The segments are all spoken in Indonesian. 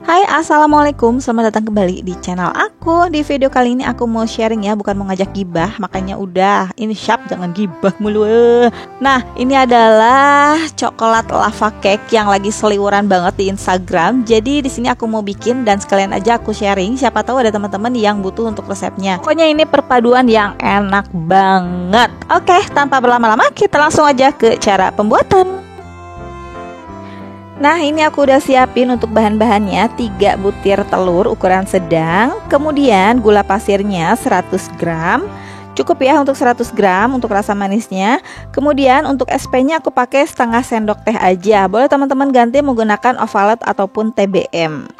Hai, assalamualaikum, selamat datang kembali di channel aku. Di video kali ini aku mau sharing ya, bukan mau ngajak gibah, makanya udah ini sharp, jangan gibah mulu. Nah, ini adalah coklat lava cake yang lagi seliweran banget di Instagram. Jadi di sini aku mau bikin dan sekalian aja aku sharing, siapa tahu ada teman-teman yang butuh untuk resepnya. Pokoknya ini perpaduan yang enak banget. Oke, tanpa berlama-lama kita langsung aja ke cara pembuatan. Nah, ini aku udah siapin untuk bahan-bahannya 3 butir telur ukuran sedang, kemudian gula pasirnya 100 gram. Cukup ya untuk 100 gram untuk rasa manisnya. Kemudian untuk SP-nya aku pakai setengah sendok teh aja. Boleh teman-teman ganti menggunakan Ovaltine ataupun TBM.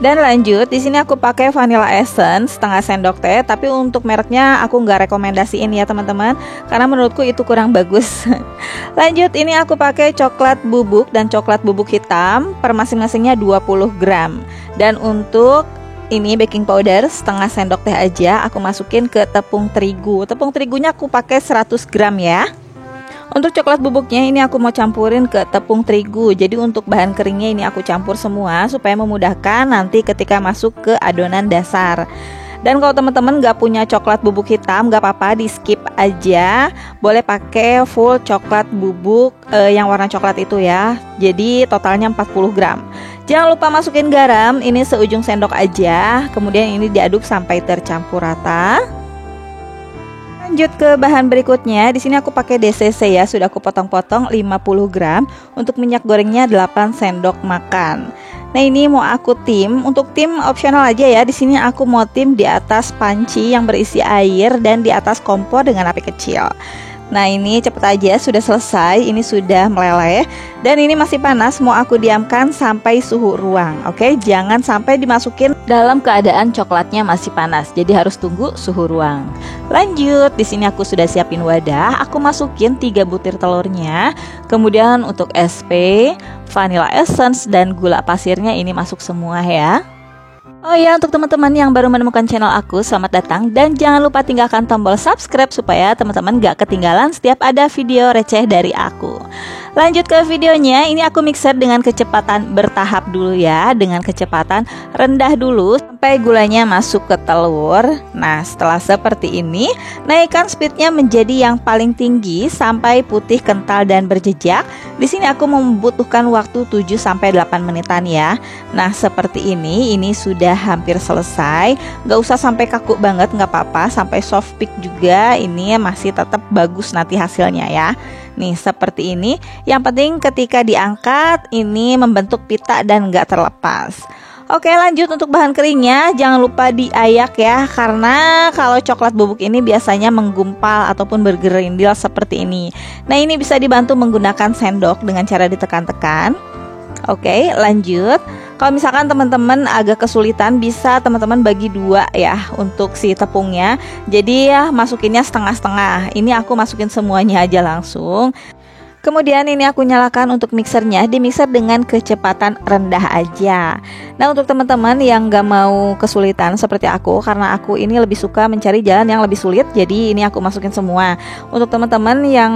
Dan lanjut, di sini aku pakai vanilla essence setengah sendok teh, tapi untuk mereknya aku nggak rekomendasiin ya teman-teman, karena menurutku itu kurang bagus. Lanjut, ini aku pakai coklat bubuk dan coklat bubuk hitam per masing-masingnya 20 gram. Dan untuk ini baking powder setengah sendok teh aja aku masukin ke tepung terigu. Tepung terigunya aku pakai 100 gram ya. Untuk coklat bubuknya ini aku mau campurin ke tepung terigu. Jadi untuk bahan keringnya ini aku campur semua supaya memudahkan nanti ketika masuk ke adonan dasar. Dan kalau teman-teman gak punya coklat bubuk hitam, gak apa-apa, di skip aja. Boleh pakai full coklat bubuk yang warna coklat itu ya. Jadi totalnya 40 gram. Jangan lupa masukin garam, ini seujung sendok aja. Kemudian ini diaduk sampai tercampur rata. Lanjut ke bahan berikutnya. Di sini aku pakai DCC ya, sudah aku potong-potong 50 gram. Untuk minyak gorengnya 8 sendok makan. Nah, ini mau aku tim. Untuk tim opsional aja ya. Di sini aku mau tim di atas panci yang berisi air dan di atas kompor dengan api kecil. Nah, ini cepet aja, sudah selesai. Ini sudah meleleh dan ini masih panas. Mau aku diamkan sampai suhu ruang. Oke, jangan sampai dimasukin dalam keadaan coklatnya masih panas. Jadi harus tunggu suhu ruang. Lanjut, di sini aku sudah siapin wadah. Aku masukin 3 butir telurnya. Kemudian untuk SP, vanilla essence dan gula pasirnya ini masuk semua ya. Oh ya, untuk teman-teman yang baru menemukan channel aku, selamat datang. Dan jangan lupa tinggalkan tombol subscribe supaya teman-teman gak ketinggalan setiap ada video receh dari aku. Lanjut ke videonya, ini aku mixer dengan kecepatan bertahap dulu ya. Dengan kecepatan rendah dulu sampai gulanya masuk ke telur. Nah, setelah seperti ini, naikkan speednya menjadi yang paling tinggi sampai putih kental dan berjejak. Di sini aku membutuhkan waktu 7-8 menitan ya. Nah, seperti ini sudah hampir selesai. Gak usah sampai kaku banget, gak apa-apa. Sampai soft peak juga, ini masih tetap bagus nanti hasilnya ya. Nih, seperti ini. Yang penting ketika diangkat, ini membentuk pita dan gak terlepas. Oke, lanjut untuk bahan keringnya. Jangan lupa diayak ya, karena kalau coklat bubuk ini biasanya menggumpal ataupun bergerindil seperti ini. Nah, ini bisa dibantu menggunakan sendok dengan cara ditekan-tekan. Oke, lanjut. Kalau misalkan teman-teman agak kesulitan, bisa teman-teman bagi 2 ya untuk si tepungnya. Jadi ya masukinnya setengah-setengah. Ini aku masukin semuanya aja langsung. Kemudian ini aku nyalakan untuk mixernya, dimixer dengan kecepatan rendah aja. Nah, untuk teman-teman yang gak mau kesulitan seperti aku, karena aku ini lebih suka mencari jalan yang lebih sulit, jadi ini aku masukin semua. Untuk teman-teman yang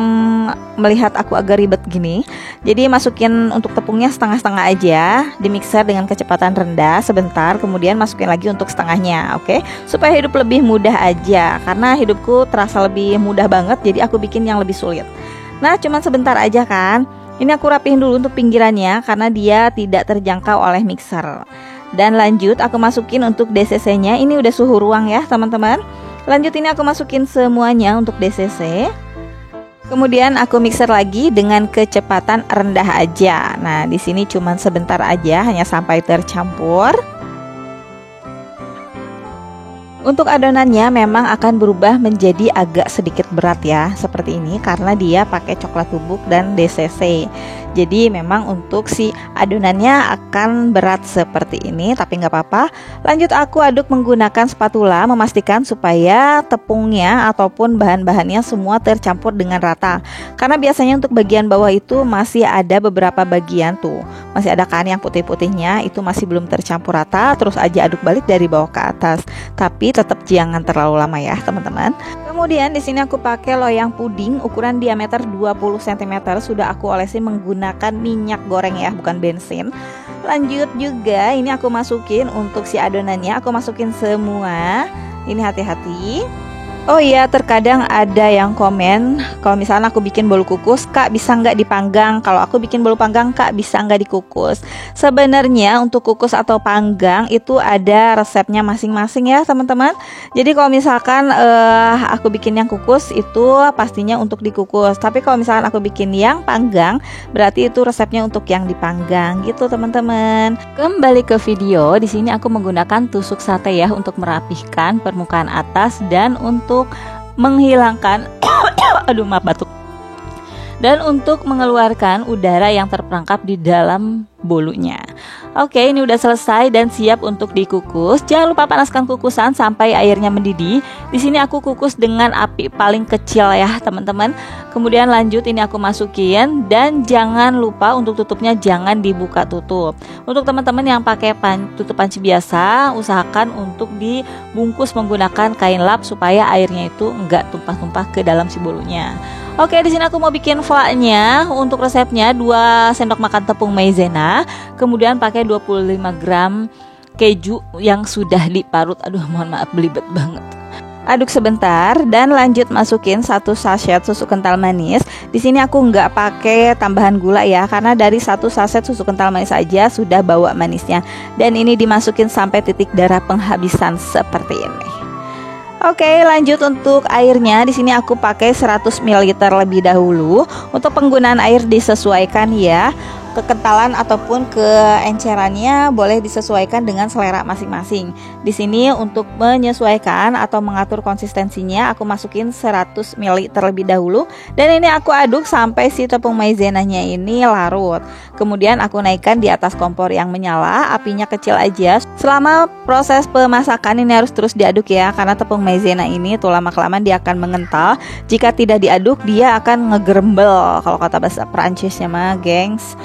melihat aku agak ribet gini, jadi masukin untuk tepungnya setengah-setengah aja, dimixer dengan kecepatan rendah sebentar, kemudian masukin lagi untuk setengahnya, oke? Supaya hidup lebih mudah aja, karena hidupku terasa lebih mudah banget, jadi aku bikin yang lebih sulit. Nah, cuman sebentar aja kan. Ini aku rapihin dulu untuk pinggirannya karena dia tidak terjangkau oleh mixer. Dan lanjut aku masukin untuk DCC-nya. Ini udah suhu ruang ya teman-teman. Lanjut, ini aku masukin semuanya untuk DCC. Kemudian aku mixer lagi dengan kecepatan rendah aja. Nah, di sini cuman sebentar aja, hanya sampai tercampur. Untuk adonannya memang akan berubah menjadi agak sedikit berat ya, seperti ini, karena dia pakai coklat bubuk dan DCC. Jadi memang untuk si adonannya akan berat seperti ini, tapi nggak apa-apa. Lanjut aku aduk menggunakan spatula, memastikan supaya tepungnya ataupun bahan-bahannya semua tercampur dengan rata. Karena biasanya untuk bagian bawah itu masih ada beberapa bagian tuh, masih ada kan yang putih-putihnya itu masih belum tercampur rata. Terus aja aduk balik dari bawah ke atas. Tapi tetap jangan terlalu lama ya teman-teman. Kemudian di sini aku pakai loyang puding ukuran diameter 20 cm, sudah aku olesi menggunakan minyak goreng ya, bukan bensin. Lanjut juga ini aku masukin untuk si adonannya, aku masukin semua. Ini hati-hati. Oh iya, terkadang ada yang komen kalau misalnya aku bikin bolu kukus, Kak bisa nggak dipanggang? Kalau aku bikin bolu panggang, Kak bisa nggak dikukus? Sebenarnya untuk kukus atau panggang itu ada resepnya masing-masing ya teman-teman. Jadi kalau misalkan aku bikin yang kukus itu pastinya untuk dikukus. Tapi kalau misalkan aku bikin yang panggang, berarti itu resepnya untuk yang dipanggang gitu teman-teman. Kembali ke video, di sini aku menggunakan tusuk sate ya untuk merapihkan permukaan atas dan untuk menghilangkan aduh maaf batuk, dan untuk mengeluarkan udara yang terperangkap di dalam bolunya. Oke, ini udah selesai dan siap untuk dikukus. Jangan lupa panaskan kukusan sampai airnya mendidih. Di sini aku kukus dengan api paling kecil ya teman-teman. Kemudian lanjut ini aku masukin, dan jangan lupa untuk tutupnya jangan dibuka tutup. Untuk teman-teman yang pakai tutup panci biasa, usahakan untuk dibungkus menggunakan kain lap supaya airnya itu enggak tumpah-tumpah ke dalam si bolunya. Oke, di sini aku mau bikin flaknya. Untuk resepnya 2 sendok makan tepung maizena, kemudian pakai 25 gram keju yang sudah diparut. Aduh, mohon maaf belibet banget. Aduk sebentar dan lanjut masukin 1 sachet susu kental manis. Di sini aku nggak pakai tambahan gula ya, karena dari 1 saset susu kental manis aja sudah bawa manisnya. Dan ini dimasukin sampai titik darah penghabisan seperti ini. Oke, lanjut untuk airnya. Di sini aku pakai 100 ml lebih dahulu. Untuk penggunaan air disesuaikan ya. Kekentalan ataupun keencerannya boleh disesuaikan dengan selera masing-masing. Di sini untuk menyesuaikan atau mengatur konsistensinya, aku masukin 100 ml terlebih dahulu, dan ini aku aduk sampai si tepung maizenanya ini larut. Kemudian aku naikkan di atas kompor yang menyala, apinya kecil aja. Selama proses pemasakan ini harus terus diaduk ya, karena tepung maizena ini tuh lama-kelamaan dia akan mengental. Jika tidak diaduk dia akan ngegerembel kalau kata bahasa Perancisnya mah, gengs.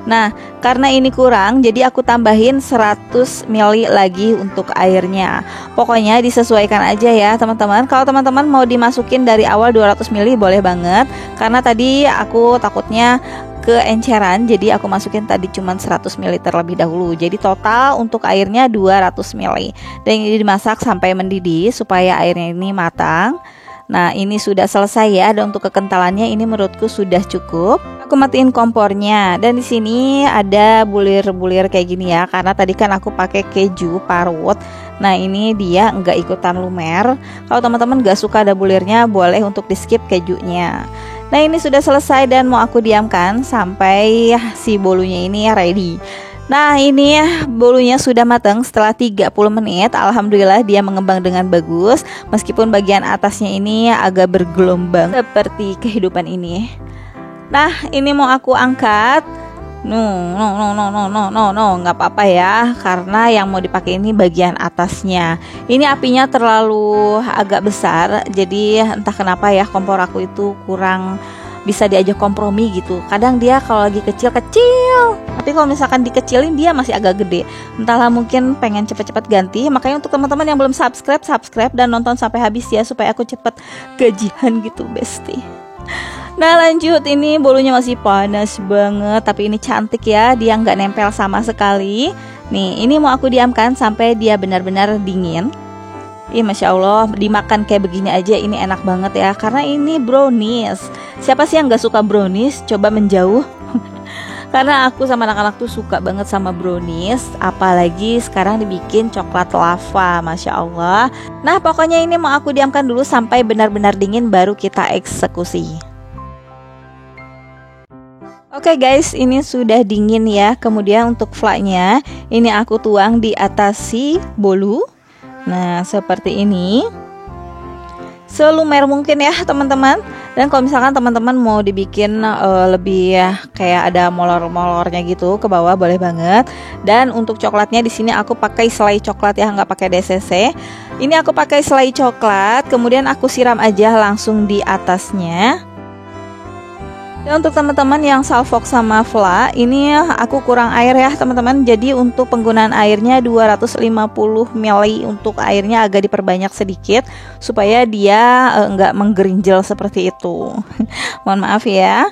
Nah, karena ini kurang, jadi aku tambahin 100 ml lagi untuk airnya. Pokoknya disesuaikan aja ya teman-teman. Kalau teman-teman mau dimasukin dari awal 200 ml boleh banget, karena tadi aku takutnya keenceran, jadi aku masukin tadi cuma 100 ml terlebih dahulu. Jadi total untuk airnya 200 ml. Dan ini dimasak sampai mendidih supaya airnya ini matang. Nah, ini sudah selesai ya. Dan untuk kekentalannya ini menurutku sudah cukup. Aku matiin kompornya, dan di sini ada bulir-bulir kayak gini ya, karena tadi kan aku pakai keju parut. Nah, ini dia nggak ikutan lumer. Kalau teman-teman nggak suka ada bulirnya, boleh untuk di skip kejunya. Nah, ini sudah selesai dan mau aku diamkan sampai si bolunya ini ready. Nah, ini bolunya sudah matang setelah 30 menit. Alhamdulillah dia mengembang dengan bagus, meskipun bagian atasnya ini agak bergelombang seperti kehidupan ini. Nah, ini mau aku angkat. No, nggak apa-apa ya, karena yang mau dipakai ini bagian atasnya. Ini apinya terlalu agak besar, jadi entah kenapa ya kompor aku itu kurang bisa diajak kompromi gitu. Kadang dia kalau lagi kecil-kecil, tapi kalau misalkan dikecilin dia masih agak gede. Entahlah, mungkin pengen cepet-cepet ganti. Makanya untuk teman-teman yang belum subscribe dan nonton sampai habis ya, supaya aku cepet gajian gitu, bestie. Nah, lanjut, ini bolunya masih panas banget, tapi ini cantik ya, dia nggak nempel sama sekali. Nih, ini mau aku diamkan sampai dia benar-benar dingin. Ih, Masya Allah, dimakan kayak begini aja ini enak banget ya, karena ini brownies. Siapa sih yang nggak suka brownies? Coba menjauh. Karena aku sama anak-anak tuh suka banget sama brownies, apalagi sekarang dibikin coklat lava, Masya Allah. Nah, pokoknya ini mau aku diamkan dulu sampai benar-benar dingin, baru kita eksekusi. Oke guys, ini sudah dingin ya. Kemudian untuk flaknya, ini aku tuang di atas si bolu. Nah, seperti ini. Selumer mungkin ya teman-teman. Dan kalau misalkan teman-teman mau dibikin lebih ya, kayak ada molor-molornya gitu ke bawah, boleh banget. Dan untuk coklatnya di sini aku pakai selai coklat ya, nggak pakai DCC. Ini aku pakai selai coklat, kemudian aku siram aja langsung di atasnya. Dan untuk teman-teman yang salfok sama fla, ini aku kurang air ya teman-teman. Jadi untuk penggunaan airnya 250 ml, untuk airnya agak diperbanyak sedikit supaya dia nggak menggerinjel seperti itu. Mohon maaf ya.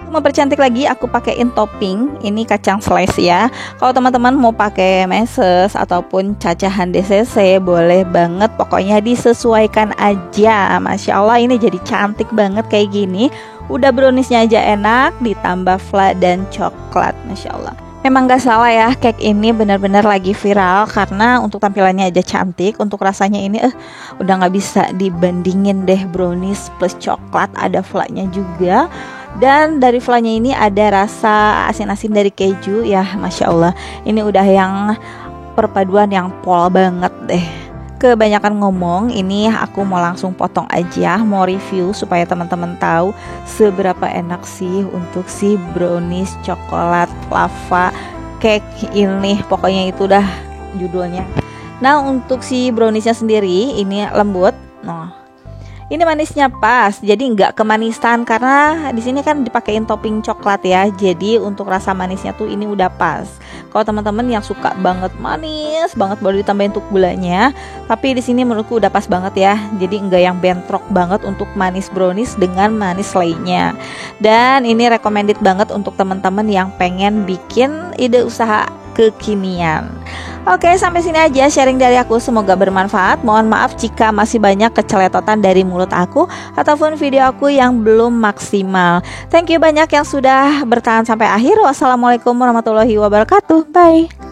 Mempercantik lagi aku pakaiin topping ini kacang slice ya. Kalau teman-teman mau pakai meses ataupun cacahan DCC boleh banget, pokoknya disesuaikan aja. Masya Allah ini jadi cantik banget kayak gini. Udah browniesnya aja enak, ditambah fla dan coklat, Masya Allah. Memang gak salah ya, cake ini benar-benar lagi viral karena untuk tampilannya aja cantik, untuk rasanya ini udah gak bisa dibandingin deh, brownies plus coklat, ada flanya juga. Dan dari flanya ini ada rasa asin-asin dari keju ya, Masya Allah. Ini udah yang perpaduan yang pol banget deh. Kebanyakan ngomong, ini aku mau langsung potong aja, mau review supaya teman-teman tahu seberapa enak sih untuk si brownies coklat lava cake ini. Pokoknya itu dah judulnya. Nah untuk si browniesnya sendiri ini lembut. Ini manisnya pas, jadi nggak kemanisan karena di sini kan dipakein topping coklat ya. Jadi untuk rasa manisnya tuh ini udah pas. Kalau teman-teman yang suka banget manis banget baru ditambahin untuk gulanya. Tapi di sini menurutku udah pas banget ya. Jadi nggak yang bentrok banget untuk manis brownies dengan manis lainnya. Dan ini recommended banget untuk teman-teman yang pengen bikin ide usaha kekinian. Oke, sampai sini aja sharing dari aku, semoga bermanfaat. Mohon maaf jika masih banyak keceletotan dari mulut aku ataupun video aku yang belum maksimal. Thank you banyak yang sudah bertahan sampai akhir. Wassalamualaikum warahmatullahi wabarakatuh. Bye.